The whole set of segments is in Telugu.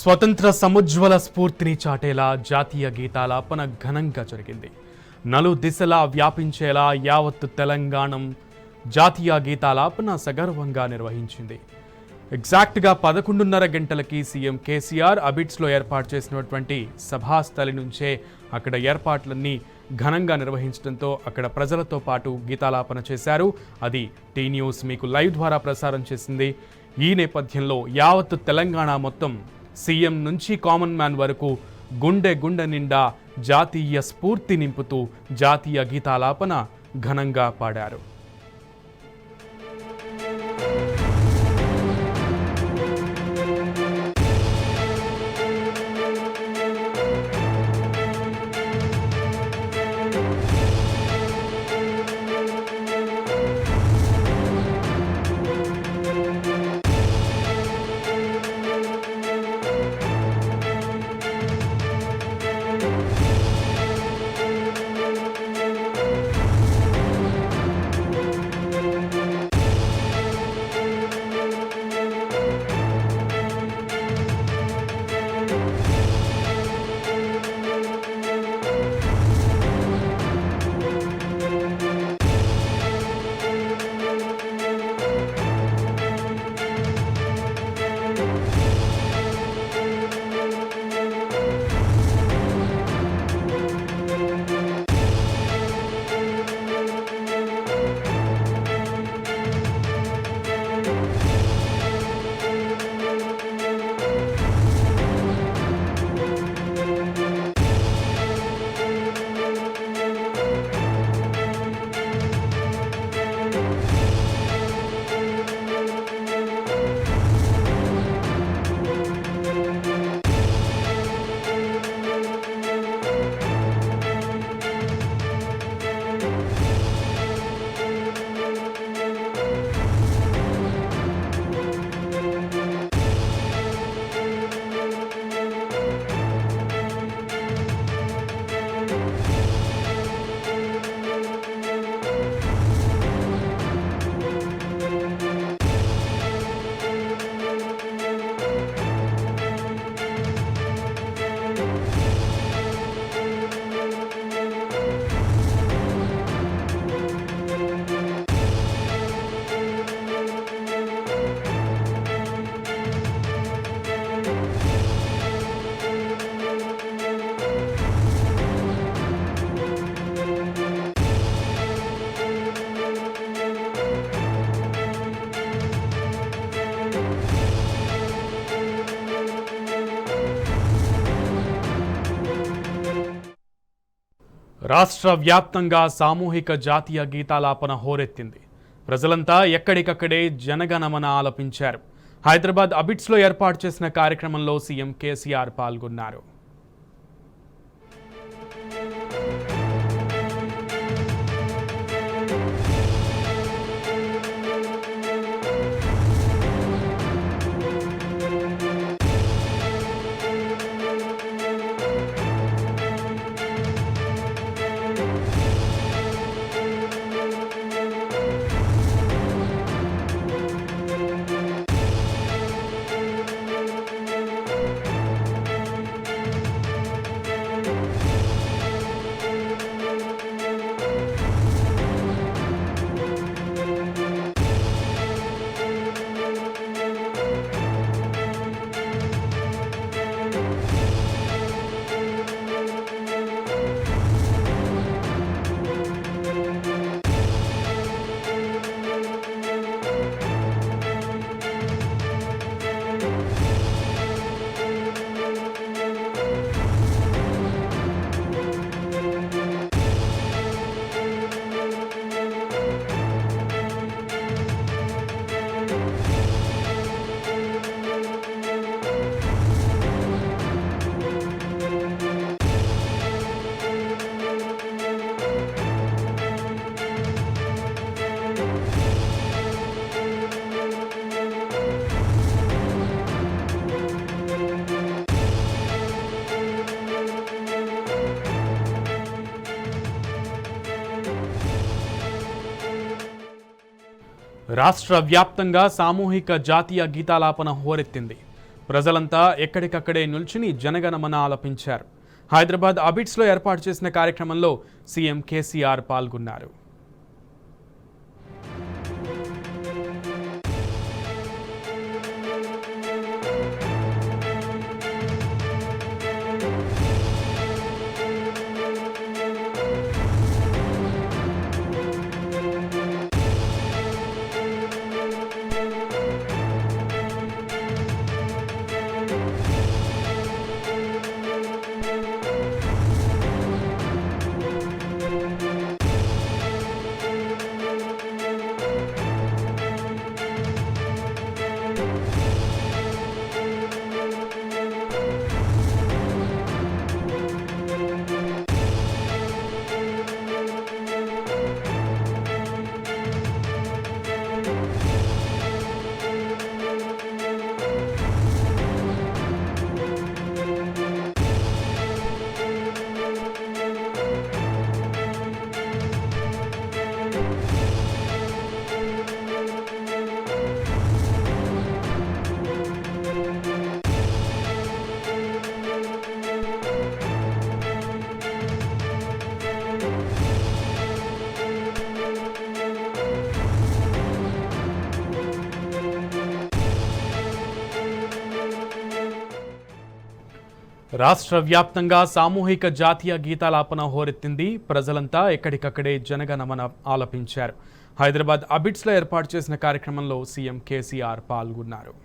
స్వతంత్ర సముజ్వల స్ఫూర్తిని చాటేలా జాతీయ గీతాలాపన ఘనంగా జరిగింది. నలు దిశలా వ్యాపించేలా యావత్తు తెలంగాణం జాతీయ గీతాలాపన సగర్వంగా నిర్వహించింది. ఎగ్జాక్ట్గా 11:30 గంటలకి సీఎం కేసీఆర్ అబిడ్స్లో ఏర్పాటు చేసినటువంటి సభాస్థలి నుంచే అక్కడ ఏర్పాట్లన్నీ ఘనంగా నిర్వహించడంతో అక్కడ ప్రజలతో పాటు గీతాలాపన చేశారు. అది టీ న్యూస్ మీకు లైవ్ ద్వారా ప్రసారం చేసింది. ఈ నేపథ్యంలో యావత్తు తెలంగాణ మొత్తం సీఎం నుంచి కామన్ మ్యాన్ వరకు గుండె గుండె నిండా జాతీయ స్ఫూర్తి నింపుతూ జాతీయ గీతాలాపన ఘనంగా పాడారు. రాష్ట్ర వ్యాప్తంగా సామూహిక జాతీయ గీతాలాపన హోరెత్తింది. ప్రజలంతా ఎక్కడికక్కడే జనగణమన ఆలపించారు. హైదరాబాద్ అబిడ్స్లో ఏర్పాటు చేసిన కార్యక్రమంలో సీఎం కేసీఆర్ పాల్గొన్నారు. రాష్ట్ర వ్యాప్తంగా సామూహిక జాతీయ గీతాలాపన హోరెత్తింది. ప్రజలంతా ఎక్కడికక్కడే నిల్చుని జనగణమన ఆలపించారు. హైదరాబాద్ అబిడ్స్లో ఏర్పాటు చేసిన కార్యక్రమంలో సీఎం కేసీఆర్ పాల్గొన్నారు. రాష్ట్ర వ్యాప్తంగా సామూహిక జాతీయ గీతాలాపన హోరెత్తింది. ప్రజలంతా ఎక్కడికక్కడే జనగణమన ఆలపించారు. హైదరాబాద్ అబిడ్స్లో ఏర్పాటు చేసిన కార్యక్రమంలో సీఎం కేసీఆర్ పాల్గొన్నారు.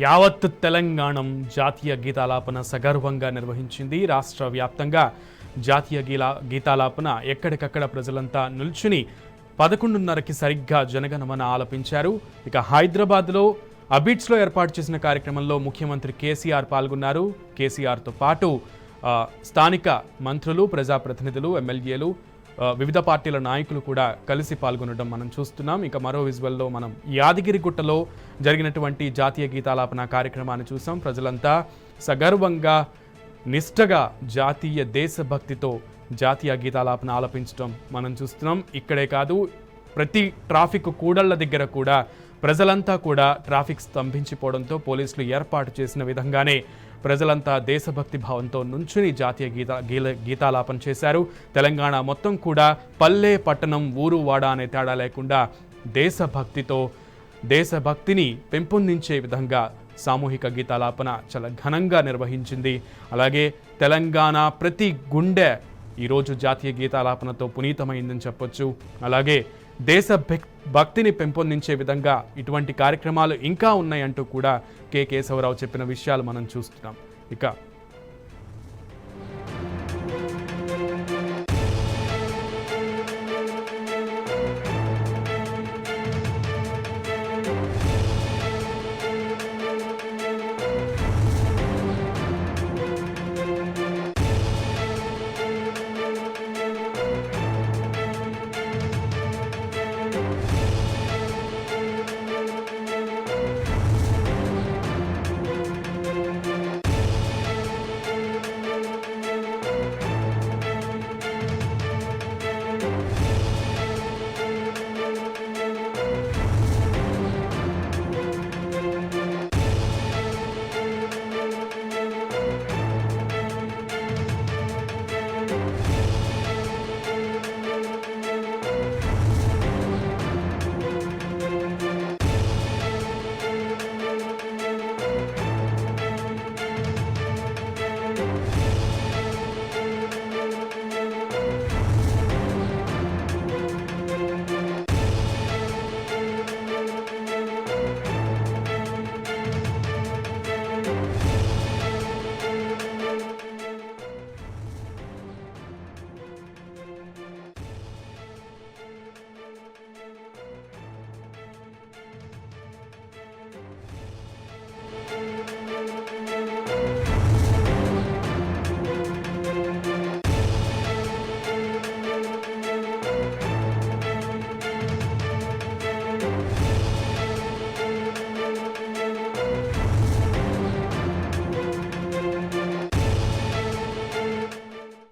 యావత్ తెలంగాణం జాతీయ గీతాలాపన సగర్వంగా నిర్వహించింది. రాష్ట్ర వ్యాప్తంగా జాతీయ గీతాలాపన ఎక్కడికక్కడ ప్రజలంతా నిల్చుని 11:30కి సరిగ్గా జనగణమన ఆలపించారు. ఇక హైదరాబాద్లో అబిడ్స్లో ఏర్పాటు చేసిన కార్యక్రమంలో ముఖ్యమంత్రి కేసీఆర్ పాల్గొన్నారు. కేసీఆర్తో పాటు స్థానిక మంత్రులు, ప్రజాప్రతినిధులు, ఎమ్మెల్యేలు, వివిధ పార్టీల నాయకులు కూడా కలిసి పాల్గొనడం మనం చూస్తున్నాం. ఇక మరో విజువల్లో మనం యాదగిరిగుట్టలో జరిగినటువంటి జాతీయ గీతాలాపన కార్యక్రమాన్ని చూసాం. ప్రజలంతా సగర్వంగా నిష్ఠగా జాతీయ దేశభక్తితో జాతీయ గీతాలాపన ఆలపించడం మనం చూస్తున్నాం. ఇక్కడే కాదు, ప్రతి ట్రాఫిక్ కూడళ్ల దగ్గర కూడా ప్రజలంతా కూడా ట్రాఫిక్ స్తంభించిపోవడంతో పోలీసులు ఏర్పాటు చేసిన విధంగానే ప్రజలంతా దేశభక్తి భావంతో నుంచుని జాతీయ గీతాలాపన చేశారు. తెలంగాణ మొత్తం కూడా పల్లె, పట్టణం, ఊరు, వాడ అనే తేడా లేకుండా దేశభక్తిని పెంపొందించే విధంగా సామూహిక గీతాలాపన చాలా ఘనంగా నిర్వహించింది. అలాగే తెలంగాణ ప్రతి గుండె ఈరోజు జాతీయ గీతాలాపనతో పునీతమైందని చెప్పొచ్చు. అలాగే భక్తిని పెంపొందించే విధంగా ఇటువంటి కార్యక్రమాలు ఇంకా ఉన్నాయంటూ కూడా కె కేశవరావు చెప్పిన విషయాలు మనం చూస్తున్నాం. ఇక తెలుసుకుందాం.